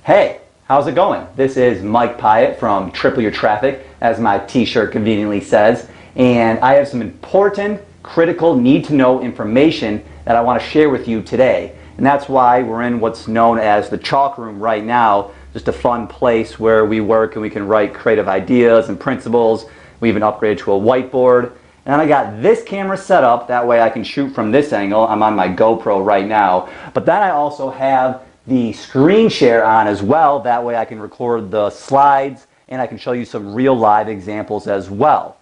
Hey, how's it going? This is Mike Pyatt from Triple Your Traffic, as my t-shirt conveniently says, and I have some important, critical, need-to-know information that I want to share with you today. And that's why we're in what's known as the chalk room right now, just a fun place where we work and we can write creative ideas and principles. We even upgraded to a whiteboard. And then I got this camera set up, that way I can shoot from this angle. I'm on my GoPro right now. But then I also have the screen share on as well, that way I can record the slides and I can show you some real live examples as well.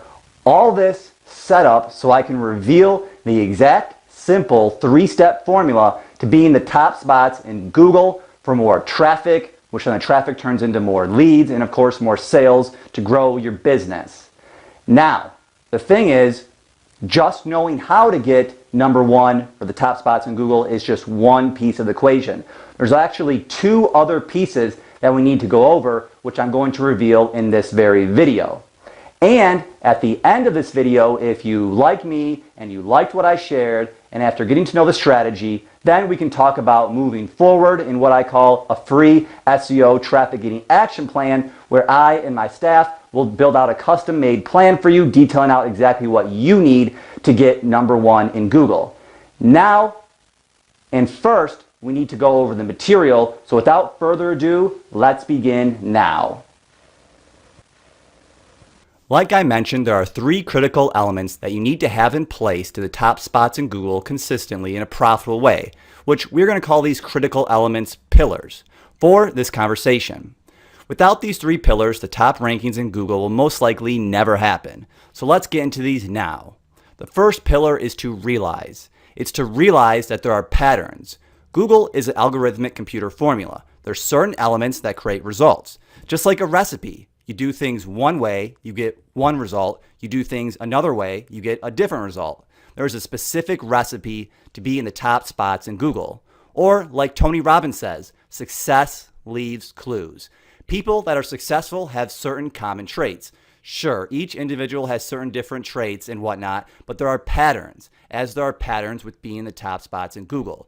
All this set up so I can reveal the exact, simple, three-step formula to be in the top spots in Google for more traffic, which then the traffic turns into more leads and of course more sales to grow your business. Now, the thing is, just knowing how to get number one for the top spots in Google is just one piece of the equation. There's actually two other pieces that we need to go over, which I'm going to reveal in this very video. And at the end of this video, if you like me and you liked what I shared, and after getting to know the strategy, then we can talk about moving forward in what I call a free SEO traffic getting action plan, where I and my staff will build out a custom-made plan for you, detailing out exactly what you need to get number one in Google. Now, and first, we need to go over the material. So without further ado, let's begin now. Like I mentioned, there are three critical elements that you need to have in place to the top spots in Google consistently in a profitable way, which we're going to call these critical elements pillars for this conversation. Without these three pillars, the top rankings in Google will most likely never happen. So let's get into these now. The first pillar is to realize. It's to realize that there are patterns. Google is an algorithmic computer formula. There's certain elements that create results. Just like a recipe. You do things one way, you get one result. You do things another way, you get a different result. There's a specific recipe to be in the top spots in Google. Or like Tony Robbins says, success leaves clues. People that are successful have certain common traits. Sure, each individual has certain different traits and whatnot, but there are patterns, as there are patterns with being in the top spots in Google.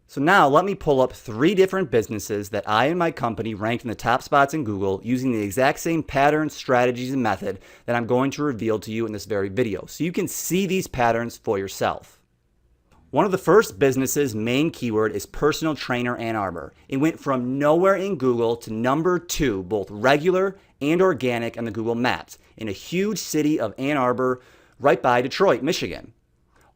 So now let me pull up three different businesses that I and my company ranked in the top spots in Google using the exact same patterns, strategies, and method that I'm going to reveal to you in this very video, so you can see these patterns for yourself. One of the first businesses' main keyword is personal trainer Ann Arbor. It went from nowhere in Google to number 2, both regular and organic on the Google Maps, in a huge city of Ann Arbor, right by Detroit, Michigan.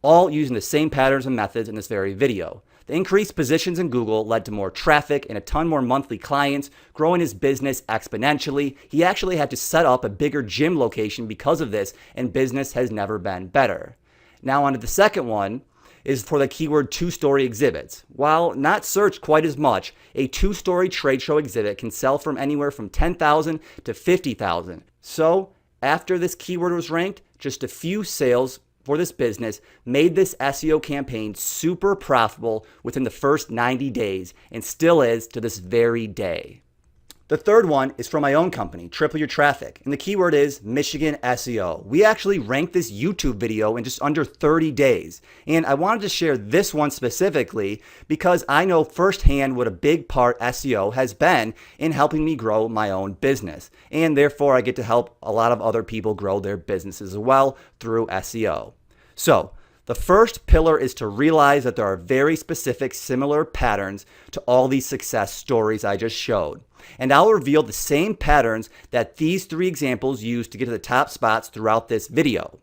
All using the same patterns and methods in this very video. The increased positions in Google led to more traffic and a ton more monthly clients, growing his business exponentially. He actually had to set up a bigger gym location because of this, and business has never been better. Now on to the second one, is for the keyword two-story exhibits. While not searched quite as much, a two-story trade show exhibit can sell from anywhere from $10,000 to $50,000. So after this keyword was ranked, just a few sales for this business made this SEO campaign super profitable within the first 90 days and still is to this very day. The third one is from my own company, Triple Your Traffic, and the keyword is Michigan SEO. We actually ranked this YouTube video in just under 30 days, and I wanted to share this one specifically because I know firsthand what a big part SEO has been in helping me grow my own business, and therefore I get to help a lot of other people grow their businesses as well through SEO. So, the first pillar is to realize that there are very specific similar patterns to all these success stories I just showed. And I'll reveal the same patterns that these three examples use to get to the top spots throughout this video.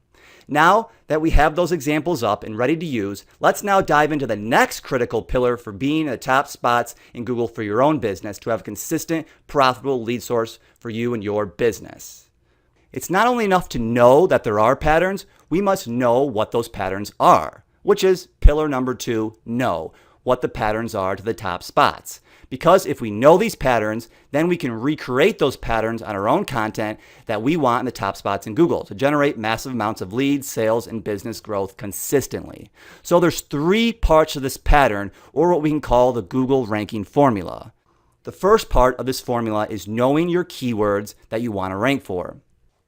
Now that we have those examples up and ready to use, let's now dive into the next critical pillar for being in the top spots in Google for your own business to have a consistent, profitable lead source for you and your business. It's not only enough to know that there are patterns, we must know what those patterns are, which is pillar number 2, know what the patterns are to the top spots. Because if we know these patterns, then we can recreate those patterns on our own content that we want in the top spots in Google to generate massive amounts of leads, sales, and business growth consistently. So there's three parts of this pattern, or what we can call the Google ranking formula. The first part of this formula is knowing your keywords that you want to rank for,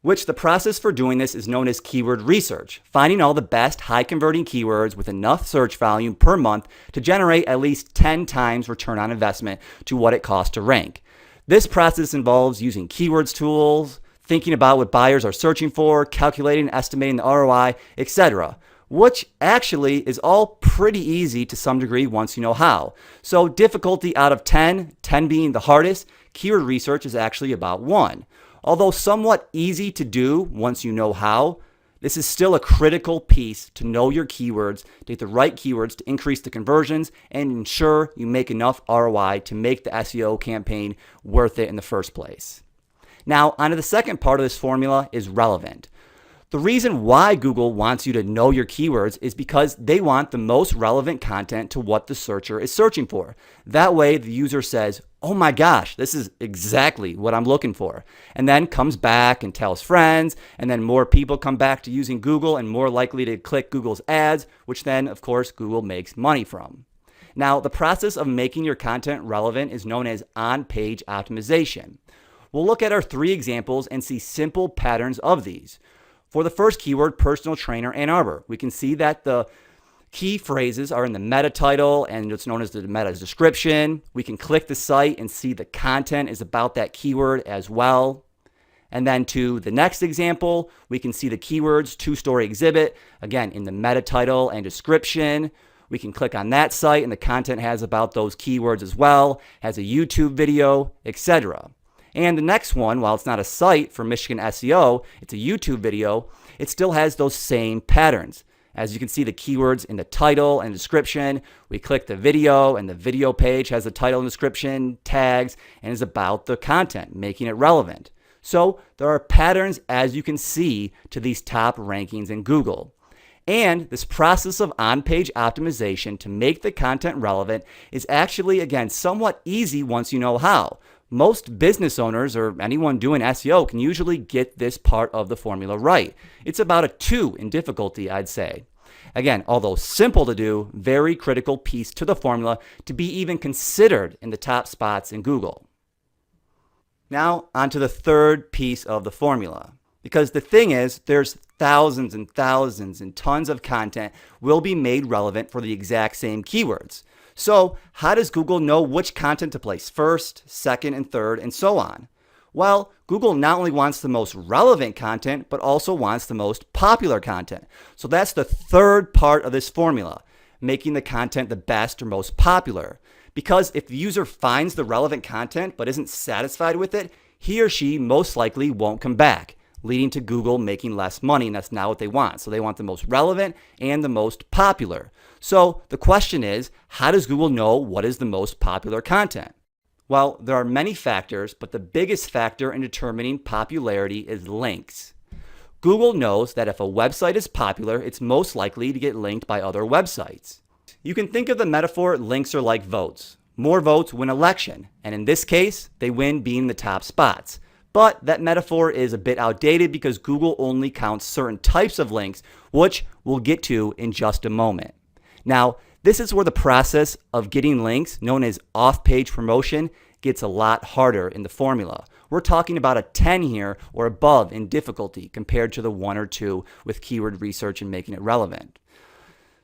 which the process for doing this is known as keyword research, finding all the best high converting keywords with enough search volume per month to generate at least 10 times return on investment to what it costs to rank. This process involves using keywords tools, thinking about what buyers are searching for, calculating and estimating the ROI, etc., which actually is all pretty easy to some degree once you know how. So difficulty out of 10, 10 being the hardest, keyword research is actually about 1. Although somewhat easy to do once you know how, this is still a critical piece to know your keywords, to get the right keywords to increase the conversions and ensure you make enough ROI to make the SEO campaign worth it in the first place. Now, onto the second part of this formula is relevant. The reason why Google wants you to know your keywords is because they want the most relevant content to what the searcher is searching for. That way, the user says, oh my gosh, this is exactly what I'm looking for. And then comes back and tells friends, and then more people come back to using Google and more likely to click Google's ads, which then, of course, Google makes money from. Now, the process of making your content relevant is known as on-page optimization. We'll look at our 3 examples and see simple patterns of these. For the first keyword, personal trainer Ann Arbor, we can see that the key phrases are in the meta title and it's known as the meta description. We can click the site and see the content is about that keyword as well. And then to the next example, we can see the keywords two-story exhibit, again, in the meta title and description. We can click on that site and the content has about those keywords as well, has a YouTube video, etc. And the next one, while it's not a site for Michigan SEO, it's a YouTube video, it still has those same patterns. As you can see the keywords in the title and description, we click the video and the video page has the title and description, tags, and is about the content, making it relevant. So there are patterns, as you can see, to these top rankings in Google. And this process of on-page optimization to make the content relevant is actually, again, somewhat easy once you know how. Most business owners or anyone doing SEO can usually get this part of the formula right. It's about a 2 in difficulty, I'd say. Again, although simple to do, very critical piece to the formula to be even considered in the top spots in Google. Now, onto the third piece of the formula. Because the thing is, there's thousands and thousands and tons of content will be made relevant for the exact same keywords. So how does Google know which content to place first, second, and third, and so on? Well, Google not only wants the most relevant content, but also wants the most popular content. So that's the third part of this formula, making the content the best or most popular. Because if the user finds the relevant content but isn't satisfied with it, he or she most likely won't come back, leading to Google making less money, and that's not what they want. So they want the most relevant and the most popular. So the question is, how does Google know what is the most popular content? Well, there are many factors, but the biggest factor in determining popularity is links. Google knows that if a website is popular, it's most likely to get linked by other websites. You can think of the metaphor links are like votes. More votes win election, and in this case, they win being the top spots. But that metaphor is a bit outdated because Google only counts certain types of links, which we'll get to in just a moment. Now, this is where the process of getting links, known as off-page promotion, gets a lot harder in the formula. We're talking about a 10 here or above in difficulty compared to the 1 or 2 with keyword research and making it relevant.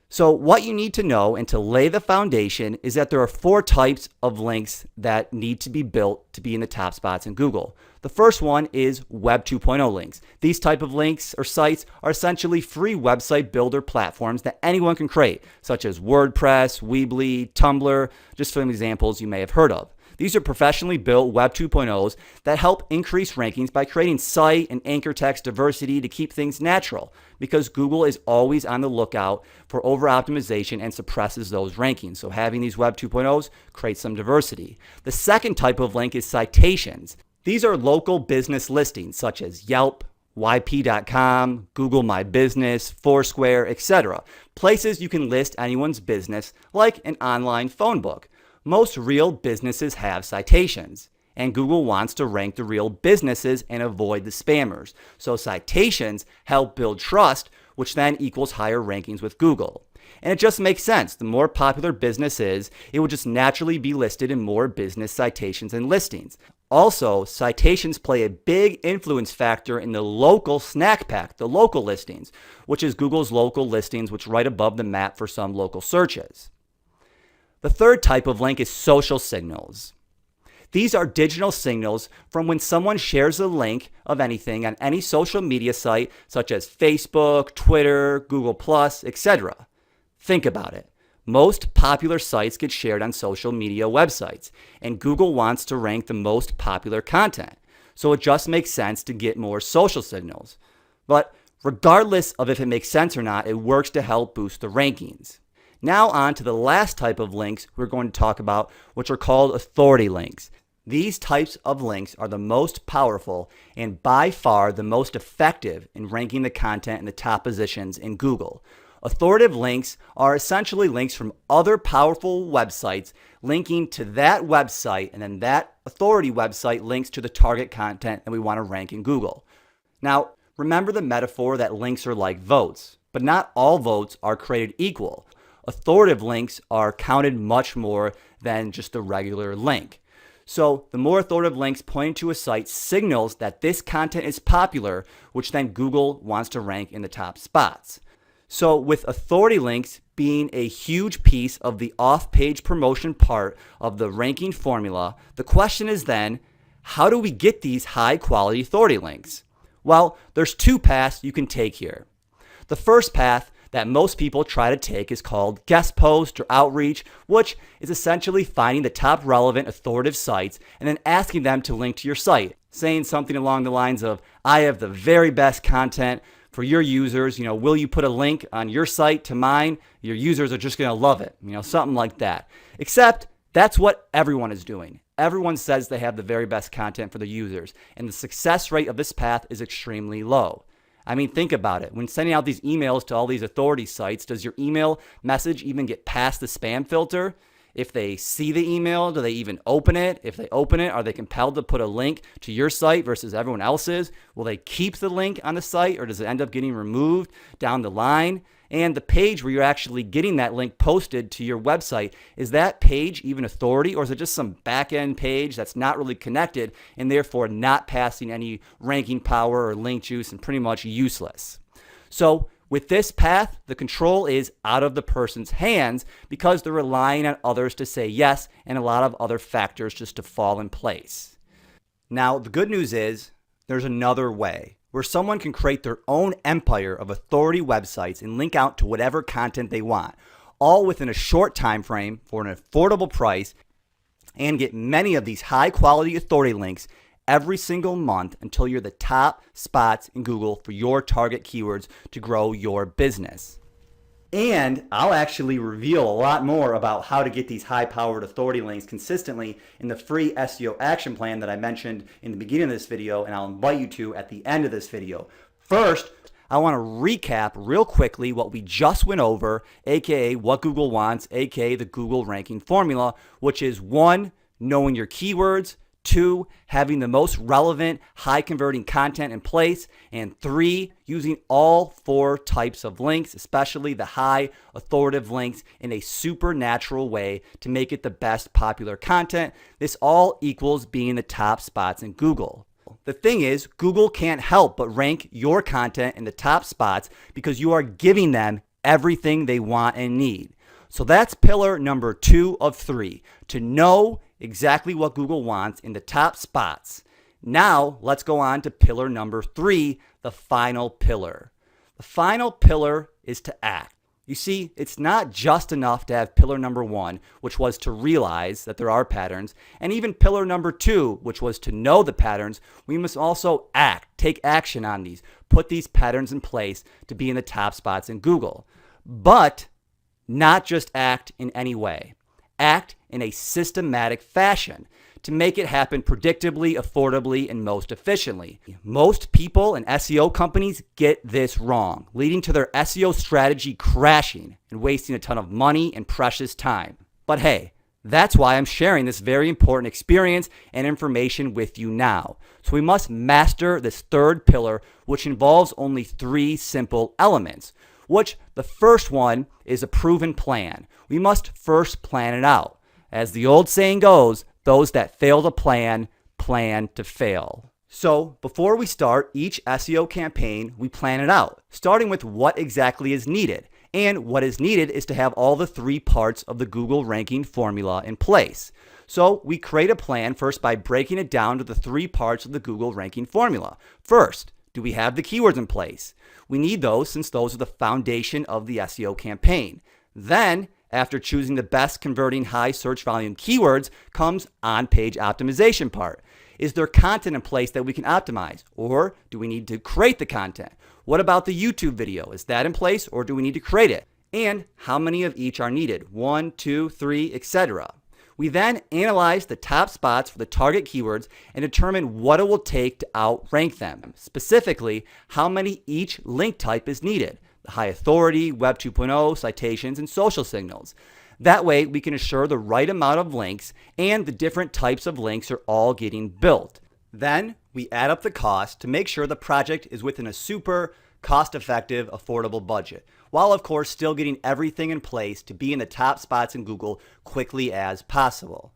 So what you need to know and to lay the foundation is that there are 4 types of links that need to be built to be in the top spots in Google. The first one is Web 2.0 links. These type of links or sites are essentially free website builder platforms that anyone can create, such as WordPress, Weebly, Tumblr, just some examples you may have heard of. These are professionally built Web 2.0s that help increase rankings by creating site and anchor text diversity to keep things natural, because Google is always on the lookout for over-optimization and suppresses those rankings. So having these Web 2.0s creates some diversity. The second type of link is citations. These are local business listings such as Yelp, YP.com, Google My Business, Foursquare, etc. Places you can list anyone's business like an online phone book. Most real businesses have citations, and Google wants to rank the real businesses and avoid the spammers. So citations help build trust, which then equals higher rankings with Google. And it just makes sense. The more popular business is, it will just naturally be listed in more business citations and listings. Also, citations play a big influence factor in the local snack pack, the local listings, which is Google's local listings, which right above the map for some local searches. The third type of link is social signals. These are digital signals from when someone shares a link of anything on any social media site such as Facebook, Twitter, Google+, etc. Think about it. Most popular sites get shared on social media websites, and Google wants to rank the most popular content. So it just makes sense to get more social signals. But regardless of if it makes sense or not, it works to help boost the rankings. Now on to the last type of links we're going to talk about, which are called authority links. These types of links are the most powerful and by far the most effective in ranking the content in the top positions in Google. Authoritative links are essentially links from other powerful websites linking to that website, and then that authority website links to the target content that we want to rank in Google. Now, remember the metaphor that links are like votes, but not all votes are created equal. Authoritative links are counted much more than just a regular link. So the more authoritative links pointing to a site signals that this content is popular, which then Google wants to rank in the top spots. So with authority links being a huge piece of the off-page promotion part of the ranking formula, the question is then, how do we get these high-quality authority links? Well, there's two paths you can take here. The first path that most people try to take is called guest post or outreach, which is essentially finding the top relevant authoritative sites and then asking them to link to your site, saying something along the lines of, I have the very best content for your users, will you put a link on your site to mine? Your users are just going to love it, something like that. Except that's what everyone is doing. Everyone says they have the very best content for the users, and the success rate of this path is extremely low. I mean, think about it. When sending out these emails to all these authority sites, does your email message even get past the spam filter? If they see the email, do they even open it? If they open it, are they compelled to put a link to your site versus everyone else's? Will they keep the link on the site, or does it end up getting removed down the line? And the page where you're actually getting that link posted to your website, is that page even authority, or is it just some back-end page that's not really connected and therefore not passing any ranking power or link juice and pretty much useless? So with this path, the control is out of the person's hands because they're relying on others to say yes and a lot of other factors just to fall in place. Now, the good news is there's another way where someone can create their own empire of authority websites and link out to whatever content they want, all within a short time frame for an affordable price, and get many of these high quality authority links every single month until you're the top spots in Google for your target keywords to grow your business. And I'll actually reveal a lot more about how to get these high-powered authority links consistently in the free SEO action plan that I mentioned in the beginning of this video, and I'll invite you to at the end of this video. First, I want to recap real quickly what we just went over, aka what Google wants, aka the Google ranking formula, which is 1, knowing your keywords, 2, having the most relevant, high-converting content in place, and 3, using all 4 types of links, especially the high authoritative links, in a supernatural way to make it the best popular content. This all equals being the top spots in Google. The thing is, Google can't help but rank your content in the top spots because you are giving them everything they want and need. So that's pillar number 2 of 3, to know exactly what Google wants in the top spots. Now, let's go on to pillar number 3, the final pillar. The final pillar is to act. You see, it's not just enough to have pillar number 1, which was to realize that there are patterns, and even pillar number 2, which was to know the patterns. We must also act, take action on these, put these patterns in place to be in the top spots in Google. But not just act in any way. Act in a systematic fashion to make it happen predictably, affordably, and most efficiently. Most people and SEO companies get this wrong, leading to their SEO strategy crashing and wasting a ton of money and precious time. But hey, that's why I'm sharing this very important experience and information with you now. So we must master this third pillar, which involves only 3 simple elements, which the first one is a proven plan. We must first plan it out. As the old saying goes, those that fail to plan to fail. So before we start each SEO campaign, we plan it out, starting with what exactly is needed. And what is needed is to have all the 3 parts of the Google ranking formula in place. So we create a plan first by breaking it down to the three parts of the Google ranking formula. First, do we have the keywords in place? We need those since those are the foundation of the SEO campaign. Then, after choosing the best converting high search volume keywords, comes on-page optimization part. Is there content in place that we can optimize? Or do we need to create the content? What about the YouTube video? Is that in place or do we need to create it? And how many of each are needed? 1, 2, 3, etc. We then analyze the top spots for the target keywords and determine what it will take to outrank them. Specifically, how many each link type is needed. The high authority, Web 2.0, citations, and social signals. That way, we can assure the right amount of links and the different types of links are all getting built. Then, we add up the cost to make sure the project is within a super cost-effective, affordable budget, while of course still getting everything in place to be in the top spots in Google quickly as possible.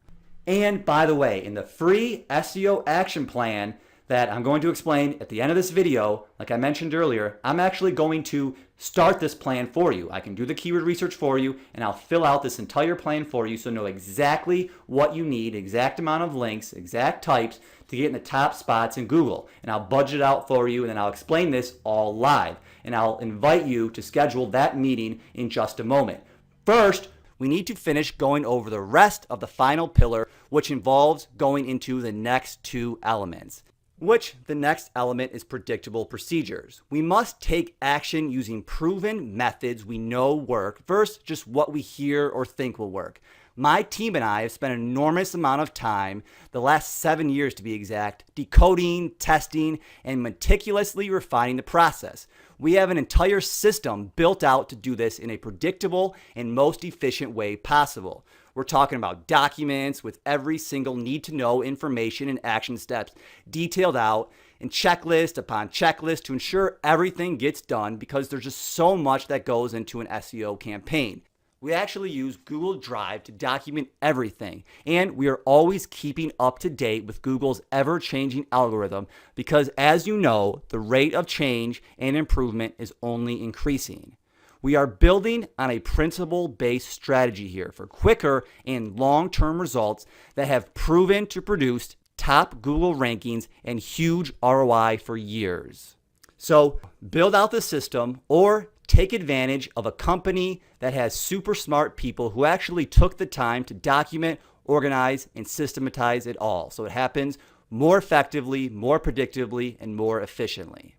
And by the way, in the free SEO action plan that I'm going to explain at the end of this video, like I mentioned earlier, I'm actually going to start this plan for you. I can do the keyword research for you, and I'll fill out this entire plan for you so know exactly what you need, exact amount of links, exact types to get in the top spots in Google. And I'll budget out for you, and then I'll explain this all live. And I'll invite you to schedule that meeting in just a moment. First, we need to finish going over the rest of the final pillar, which involves going into the next two elements. Which the next element is predictable procedures. We must take action using proven methods we know work versus just what we hear or think will work. My team and I have spent an enormous amount of time, the last 7 years to be exact, decoding, testing, and meticulously refining the process. We have an entire system built out to do this in a predictable and most efficient way possible. We're talking about documents with every single need-to-know information and action steps detailed out, and checklist upon checklist to ensure everything gets done because there's just so much that goes into an SEO campaign. We actually use Google Drive to document everything, and we are always keeping up to date with Google's ever-changing algorithm because, as you know, the rate of change and improvement is only increasing. We are building on a principle-based strategy here for quicker and long-term results that have proven to produce top Google rankings and huge ROI for years. So build out the system or take advantage of a company that has super smart people who actually took the time to document, organize, and systematize it all so it happens more effectively, more predictably, and more efficiently.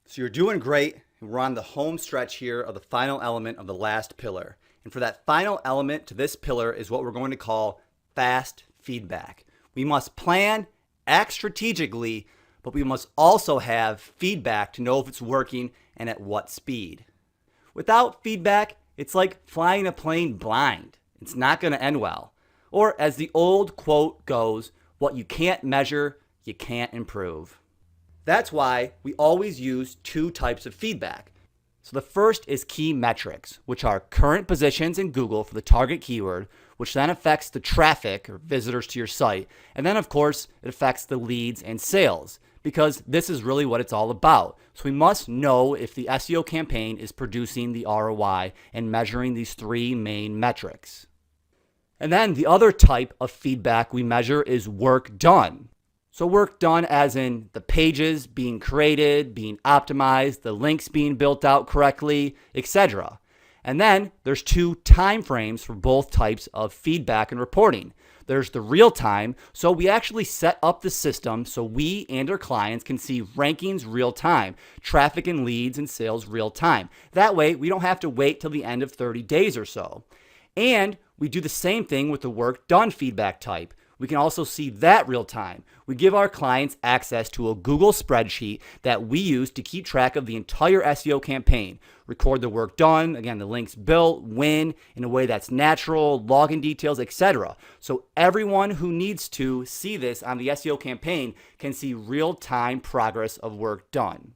So you're doing great. We're on the home stretch here of the final element of the last pillar. And for that final element to this pillar is what we're going to call fast feedback. We must plan, act strategically, but we must also have feedback to know if it's working and at what speed. Without feedback, it's like flying a plane blind. It's not going to end well. Or as the old quote goes, what you can't measure, you can't improve. That's why we always use two types of feedback. So the first is key metrics, which are current positions in Google for the target keyword, which then affects the traffic or visitors to your site. And then, of course, it affects the leads and sales, because this is really what it's all about. So we must know if the SEO campaign is producing the ROI and measuring these three main metrics. And then the other type of feedback we measure is work done. So work done as in the pages being created, being optimized, the links being built out correctly, etc. And then there's two time frames for both types of feedback and reporting. There's the real time, so we actually set up the system so we and our clients can see rankings real time, traffic and leads and sales real time. That way, we don't have to wait till the end of 30 days or so. And we do the same thing with the work done feedback type. We can also see that real time. We give our clients access to a Google spreadsheet that we use to keep track of the entire SEO campaign, record the work done, again, the links built, when, in a way that's natural, login details, etc. So everyone who needs to see this on the SEO campaign can see real-time progress of work done.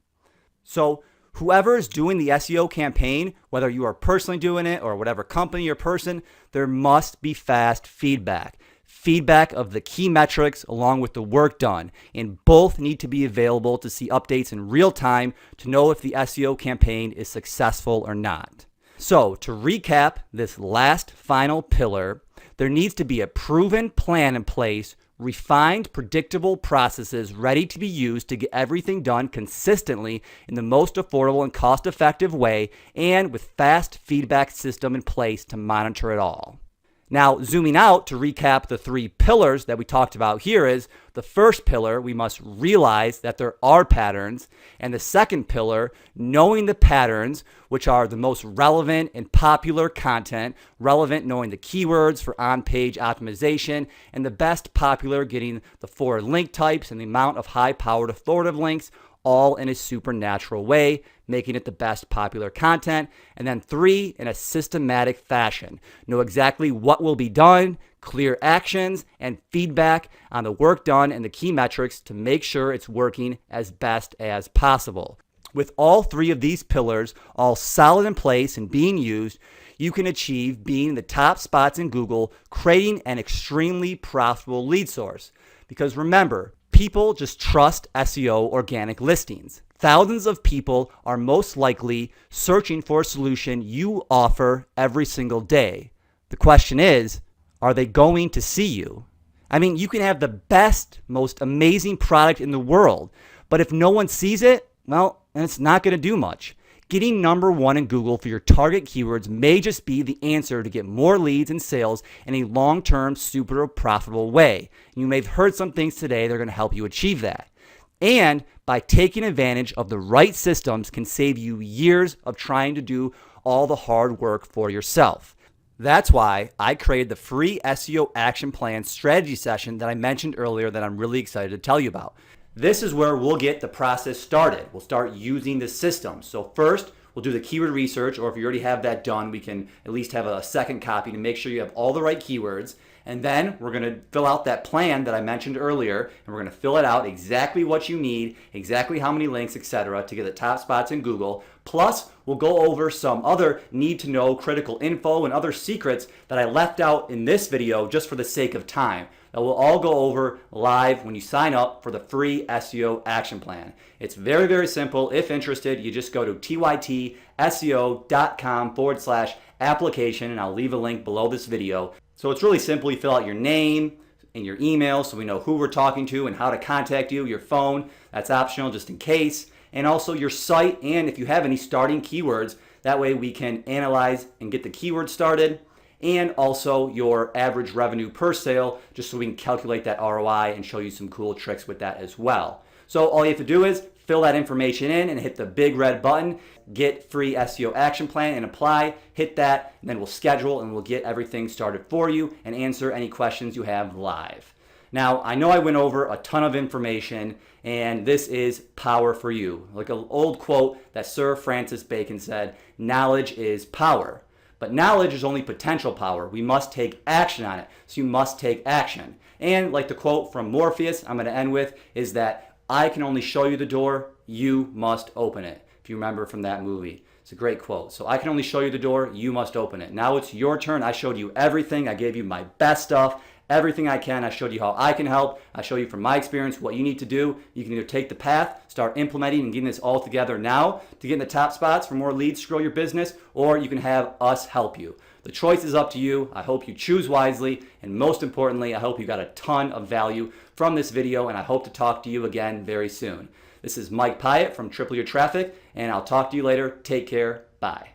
So whoever is doing the SEO campaign, whether you are personally doing it or whatever company or person, there must be fast feedback. Feedback of the key metrics along with the work done, and both need to be available to see updates in real time to know if the SEO campaign is successful or not. So to recap this last final pillar, There needs to be a proven plan in place, refined, predictable processes ready to be used to get everything done consistently in the most affordable and cost-effective way, and with fast feedback system in place to monitor it all. Now, zooming out to recap the 3 pillars that we talked about here is the first pillar, we must realize that there are patterns. And the second pillar, knowing the patterns, which are the most relevant and popular content, relevant knowing the keywords for on-page optimization, and the best popular getting the 4 link types and the amount of high-powered authoritative links, all in a supernatural way, making it the best popular content. And then 3, in a systematic fashion. Know exactly what will be done, clear actions, and feedback on the work done and the key metrics to make sure it's working as best as possible. With all 3 of these pillars all solid in place and being used, you can achieve being in the top spots in Google, creating an extremely profitable lead source. Because remember, people just trust SEO organic listings. Thousands of people are most likely searching for a solution you offer every single day. The question is, are they going to see you? I mean, you can have the best, most amazing product in the world, but if no one sees it, well, then it's not going to do much. Getting number 1 in Google for your target keywords may just be the answer to get more leads and sales in a long-term, super profitable way. You may have heard some things today that are going to help you achieve that. And by taking advantage of the right systems can save you years of trying to do all the hard work for yourself. That's why I created the free SEO Action Plan strategy session that I mentioned earlier that I'm really excited to tell you about. This is where we'll get the process started. We'll start using the system. So first, we'll do the keyword research, or if you already have that done, we can at least have a second copy to make sure you have all the right keywords. And then we're going to fill out that plan that I mentioned earlier, and we're going to fill it out exactly what you need, exactly how many links, etc., to get the top spots in Google. Plus, we'll go over some other need-to-know critical info and other secrets that I left out in this video just for the sake of time. That will all go over live when you sign up for the free SEO Action Plan. It's very, very simple. If interested, you just go to tytseo.com/application, and I'll leave a link below this video. So it's really simple. You fill out your name and your email so we know who we're talking to and how to contact you, your phone. That's optional just in case. And also your site, and if you have any starting keywords, that way we can analyze and get the keywords started. And also your average revenue per sale, just so we can calculate that ROI and show you some cool tricks with that as well. So all you have to do is fill that information in and hit the big red button, get free SEO Action Plan and apply, hit that, and then we'll schedule and we'll get everything started for you and answer any questions you have live. Now, I know I went over a ton of information, and this is power for you. Like an old quote that Sir Francis Bacon said, knowledge is power. But knowledge is only potential power. We must take action on it. So you must take action. And like the quote from Morpheus, I'm going to end with, is that I can only show you the door, you must open it. If you remember from that movie. It's a great quote. So I can only show you the door, you must open it. Now it's your turn. I showed you everything. I gave you my best stuff. Everything I can. I showed you how I can help. I show you from my experience what you need to do. You can either take the path, start implementing and getting this all together now to get in the top spots for more leads to grow your business, or you can have us help you. The choice is up to you. I hope you choose wisely, and most importantly, I hope you got a ton of value from this video, and I hope to talk to you again very soon. This is Mike Pyatt from Triple Your Traffic, and I'll talk to you later. Take care. Bye.